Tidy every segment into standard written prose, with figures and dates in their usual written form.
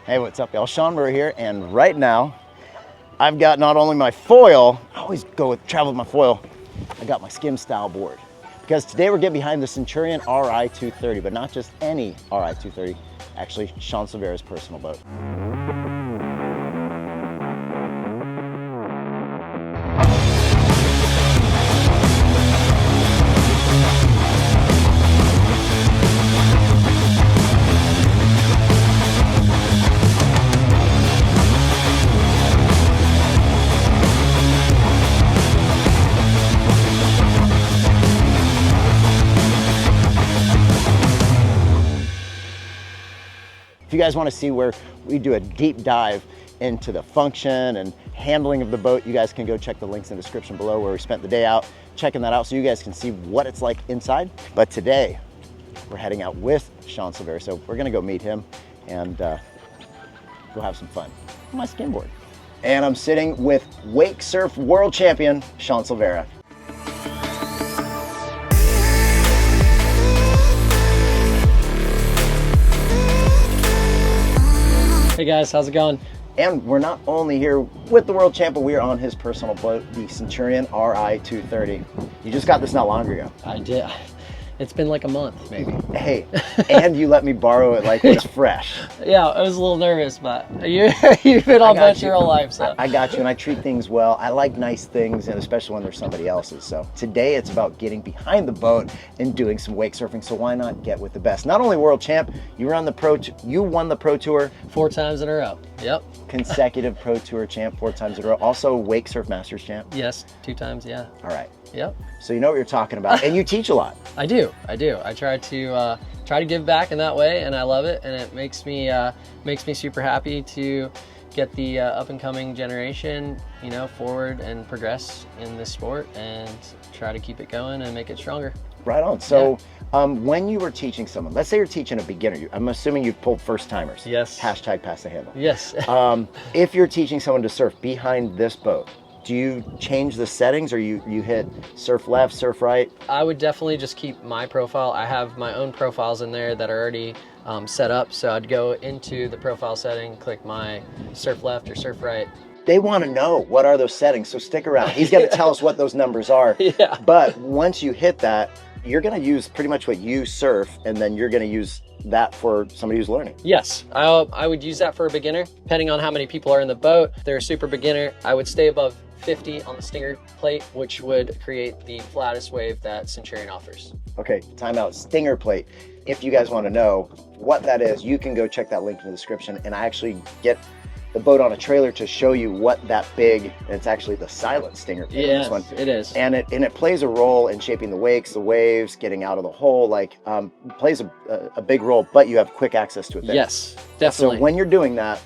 Hey, what's up, y'all? Sean Silveira here, and right now, I've got not only my foil, I always travel with my foil, I got my skim style board. Because today we're getting behind the Centurion Ri230, but not just any Ri230, actually Shaun Silveira's personal boat. If you guys want to see where we do a deep dive into the function and handling of the boat, you guys can go check the links in the description below where we spent the day out checking that out so you guys can see what it's like inside. But today, we're heading out with Shaun Silveira, so we're gonna go meet him and go have some fun on my skimboard. And I'm sitting with Wakesurf world champion, Shaun Silveira. Hey guys, how's it going? And we're not only here with the world champ, but we are on his personal boat, the Centurion Ri230. You just got this not long ago. I did. It's been like a month, maybe. Hey, and you let me borrow it like it's fresh. Yeah, I was a little nervous, but you've been on boats your whole life, so. I got you, and I treat things well. I like nice things, and especially when they're somebody else's. So today it's about getting behind the boat and doing some wake surfing. So why not get with the best? Not only world champ, you won the pro tour 4 times in a row. Yep. Consecutive pro tour champ 4 times in a row. Also wake surf masters champ. Yes, 2 times. Yeah. All right. Yep. So you know what you're talking about, and you teach a lot. I do. I try to give back in that way, and I love it, and it makes me super happy to get the up and coming generation, you know, forward and progress in this sport, and try to keep it going and make it stronger. Right on. So when you were teaching someone, let's say you're teaching a beginner, I'm assuming you've pulled first timers. Yes. Hashtag pass the handle. Yes. If you're teaching someone to surf behind this boat, do you change the settings, or you hit surf left, surf right? I would definitely just keep my profile. I have my own profiles in there that are already set up. So I'd go into the profile setting, click my surf left or surf right. They want to know what are those settings, so stick around. He's going to tell us what those numbers are. Yeah. But once you hit that, you're going to use pretty much what you surf, and then you're going to use that for somebody who's learning. Yes, I would use that for a beginner, depending on how many people are in the boat. If they're a super beginner, I would stay above 50 on the stinger plate, which would create the flattest wave that Centurion offers. Okay, time out. Stinger plate. If you guys want to know what that is, you can go check that link in the description, and I actually get the boat on a trailer to show you what that big, and it's actually the silent stinger plate. Yes, this one. it is. And it plays a role in shaping the wakes, the waves, getting out of the hole, like plays a big role, but you have quick access to it there. Yes, definitely. So when you're doing that,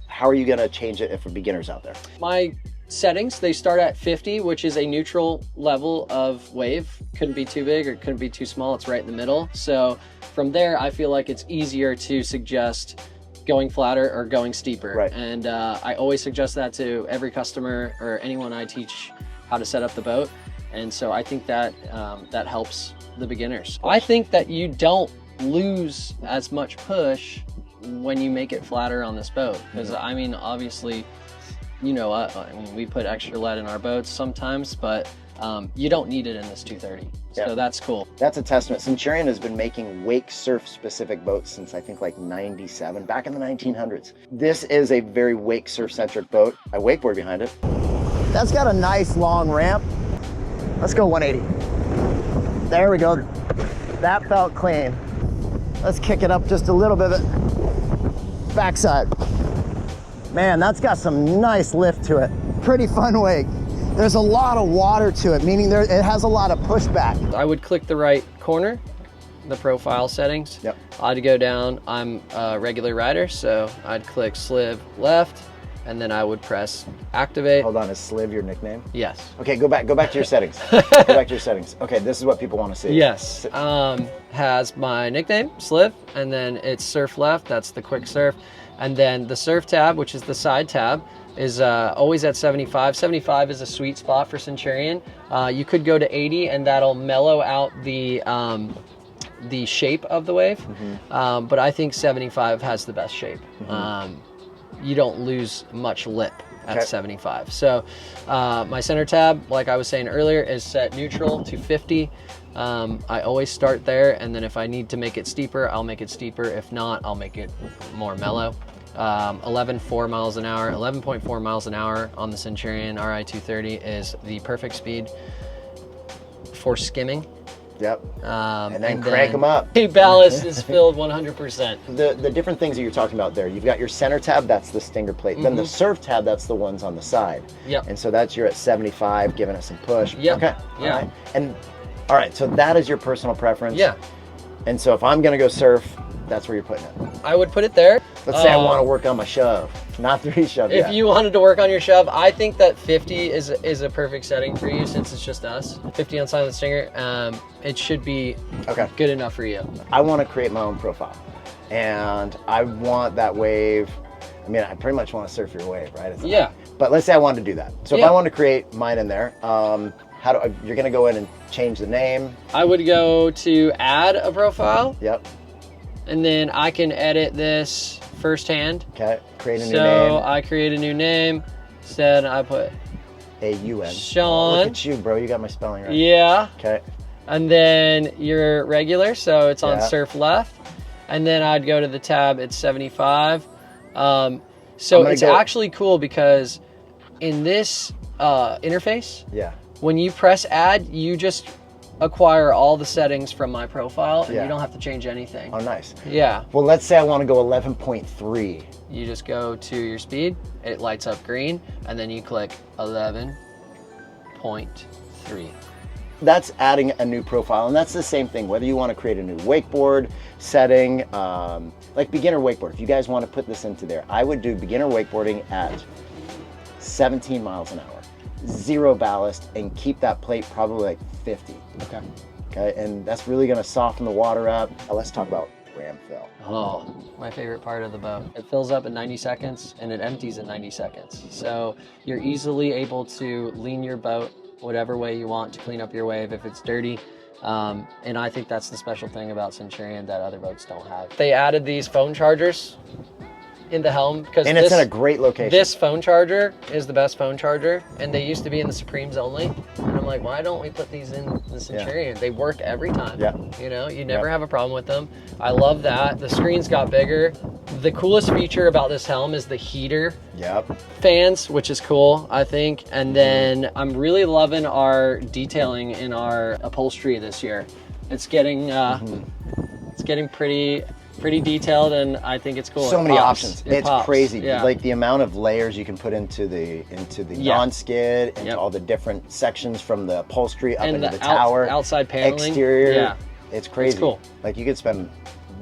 how are you going to change it if a beginner's out there? My settings, they start at 50, which is a neutral level of wave. Couldn't be too big or couldn't be too small. It's right in the middle. So from there, I feel like it's easier to suggest going flatter or going steeper. Right. And I always suggest that to every customer or anyone I teach how to set up the boat. And so I think that that helps the beginners. I think that you don't lose as much push when you make it flatter on this boat. Because I mean, obviously, you know, I mean, we put extra lead in our boats sometimes, but you don't need it in this 230. So that's cool. That's a testament. Centurion has been making wake surf specific boats since I think like 97, back in the 1900s. This is a very wake surf centric boat. I wakeboard behind it. That's got a nice long ramp. Let's go 180. There we go. That felt clean. Let's kick it up just a little bit. Backside. Man, that's got some nice lift to it. Pretty fun wake. There's a lot of water to it, meaning it has a lot of pushback. I would click the right corner, the profile settings. Yep. I'd go down. I'm a regular rider, so I'd click Sliv left, and then I would press activate. Hold on, is Sliv your nickname? Yes. Okay, go back to your settings. Go back to your settings. Okay, this is what people want to see. Yes. Has my nickname, Sliv, and then it's surf left, that's the quick surf. And then the surf tab, which is the side tab, is always at 75. 75 is a sweet spot for Centurion. You could go to 80, and that'll mellow out the the shape of the wave, but I think 75 has the best shape. You don't lose much lip at 75. So my center tab, like I was saying earlier, is set neutral to 50. I always start there, and then if I need to make it steeper, I'll make it steeper. If not, I'll make it more mellow. 11.4 miles an hour, 11.4 miles an hour on the Centurion Ri230 is the perfect speed for skimming. Yep. And then crank them up. The ballast is filled 100%. The different things that you're talking about there, you've got your center tab, that's the stinger plate. Then the surf tab, that's the ones on the side. Yep. And so that's you're at 75, giving it some push. Yep. Okay. Yeah. All right. And all right, so that is your personal preference. Yeah. And so if I'm gonna go surf, that's where you're putting it. I would put it there. Let's say I want to work on my shove, not 3 shove If yet. you wanted to work on your shove, I think that 50 is a perfect setting for you since it's just us. 50 on Silent Stinger, it should be good enough for you. I want to create my own profile, and I want that wave. I mean, I pretty much want to surf your wave, right? But let's say I wanted to do that. So if I want to create mine in there, you're going to go in and change the name? I would go to add a profile. Yep. And then I can edit this firsthand. Okay, create a new name. So I create a new name. Instead, I put A-U-N. Sean. Oh, look at you, bro. You got my spelling right. Yeah. Okay. And then your regular, so it's on surf left. And then I'd go to the tab, it's 75. So it's actually cool because in this interface, when you press add, you just acquire all the settings from my profile and you don't have to change anything. Oh, nice. Yeah. Well, let's say I want to go 11.3. You just go to your speed, it lights up green, and then you click 11.3. That's adding a new profile, and that's the same thing, whether you want to create a new wakeboard setting, like beginner wakeboard. If you guys want to put this into there, I would do beginner wakeboarding at 17 miles an hour. 0 ballast, and keep that plate probably like 50. Okay, and that's really going to soften the water up. Now let's talk about ram fill. Oh, my favorite part of the boat. It fills up in 90 seconds and it empties in 90 seconds. So you're easily able to lean your boat whatever way you want to clean up your wave if it's dirty. And I think that's the special thing about Centurion that other boats don't have. They added these phone chargers in the helm because it's in a great location. This phone charger is the best phone charger, and they used to be in the Supremes only. And I'm like, why don't we put these in the Centurion? They work every time. You know, you never have a problem with them. I love that. The screens got bigger. The coolest feature about this helm is the heater fans, which is cool, I think. And then I'm really loving our detailing in our upholstery this year. It's getting pretty detailed, and I think it's cool. So many options. It's crazy. Yeah. Like the amount of layers you can put into the non-skid, into all the different sections from the upholstery up into the tower, outside paneling, exterior. Yeah, it's crazy. It's cool. Like you could spend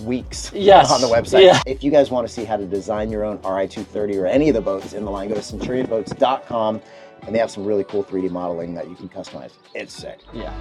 weeks on the website. Yeah. If you guys want to see how to design your own Ri230 or any of the boats in the line, go to centurionboats.com, and they have some really cool 3D modeling that you can customize. It's sick. Yeah.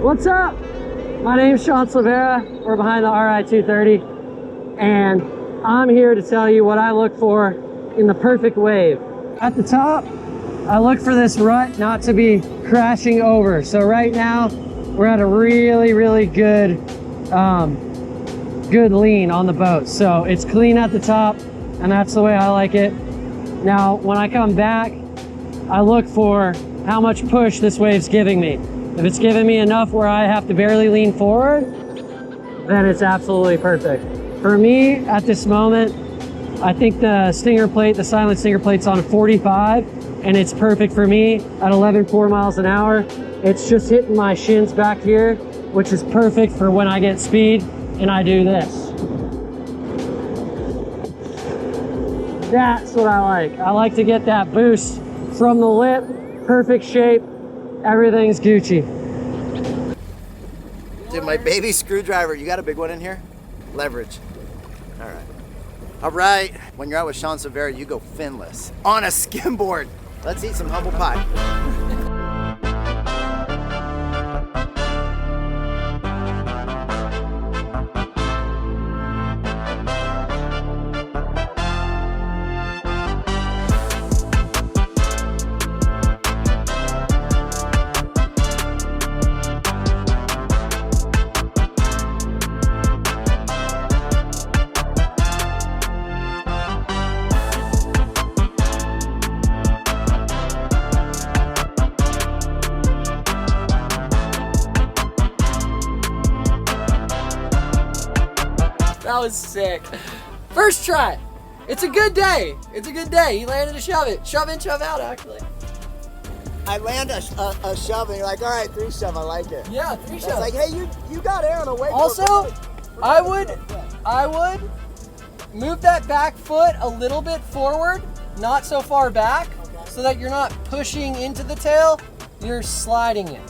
What's up? My name's Sean Silveira. We're behind the Ri230, and I'm here to tell you what I look for in the perfect wave. At the top, I look for this rut not to be crashing over. So right now, we're at a really good good lean on the boat. So it's clean at the top, and that's the way I like it. Now, when I come back, I look for how much push this wave's giving me. If it's giving me enough where I have to barely lean forward, then it's absolutely perfect. For me, at this moment, I think the stinger plate, the silent stinger plate's on 45, and it's perfect for me at 11.4 miles an hour. It's just hitting my shins back here, which is perfect for when I get speed and I do this. That's what I like. I like to get that boost from the lip, perfect shape, everything's Gucci. Dude, my baby screwdriver, you got a big one in here? Leverage. All right. All right, when you're out with Shaun Silveira, you go finless on a skimboard. Let's eat some humble pie. That was sick. First try. It's a good day. It's a good day. He landed a shove it. Shove in, shove out, actually. I land a shove and you're like, all right, 3 shove, I like it. Yeah, 3 shoves. It's like, hey, you got air on a wakeboard. Also, I would move that back foot a little bit forward, not so far back, so that you're not pushing into the tail, you're sliding it.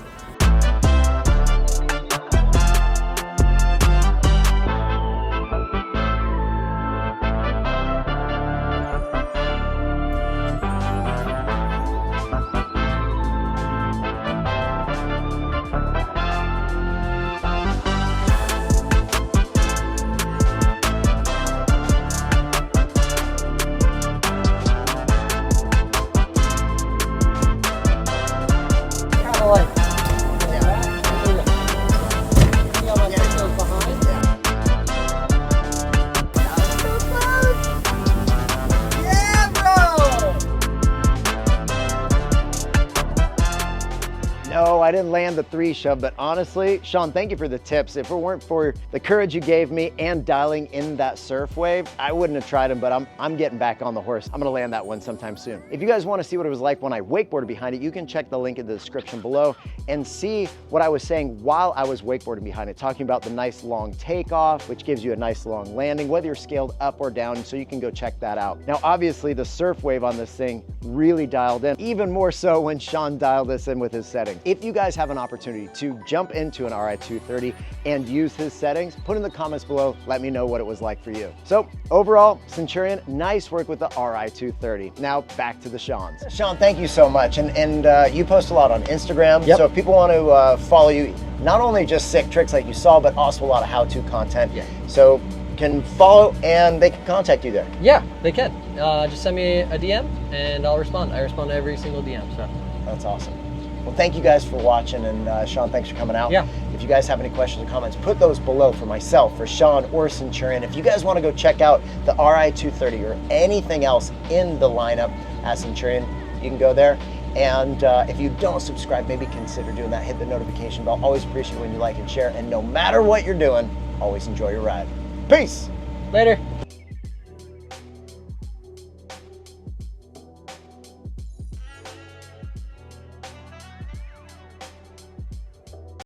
No, I didn't land the 3 shove, but honestly, Sean, thank you for the tips. If it weren't for the courage you gave me and dialing in that surf wave, I wouldn't have tried them, but I'm getting back on the horse. I'm gonna land that one sometime soon. If you guys wanna see what it was like when I wakeboarded behind it, you can check the link in the description below and see what I was saying while I was wakeboarding behind it, talking about the nice long takeoff, which gives you a nice long landing, whether you're scaled up or down, so you can go check that out. Now, obviously the surf wave on this thing really dialed in, even more so when Sean dialed this in with his settings. If you guys have an opportunity to jump into an Ri230 and use his settings, put in the comments below, let me know what it was like for you. So overall, Centurion, nice work with the Ri230. Now back to the Shauns. Sean, thank you so much. And you post a lot on Instagram. Yep. So if people want to follow you, not only just sick tricks like you saw, but also a lot of how-to content. Yeah. So can follow and they can contact you there. Yeah, they can. Just send me a DM and I'll respond. I respond to every single DM, so. That's awesome. Well, thank you guys for watching, and Sean, thanks for coming out. Yeah. If you guys have any questions or comments, put those below for myself, for Sean, or Centurion. If you guys want to go check out the Ri230 or anything else in the lineup at Centurion, you can go there. And if you don't subscribe, maybe consider doing that. Hit the notification bell. Always appreciate when you like and share. And no matter what you're doing, always enjoy your ride. Peace. Later.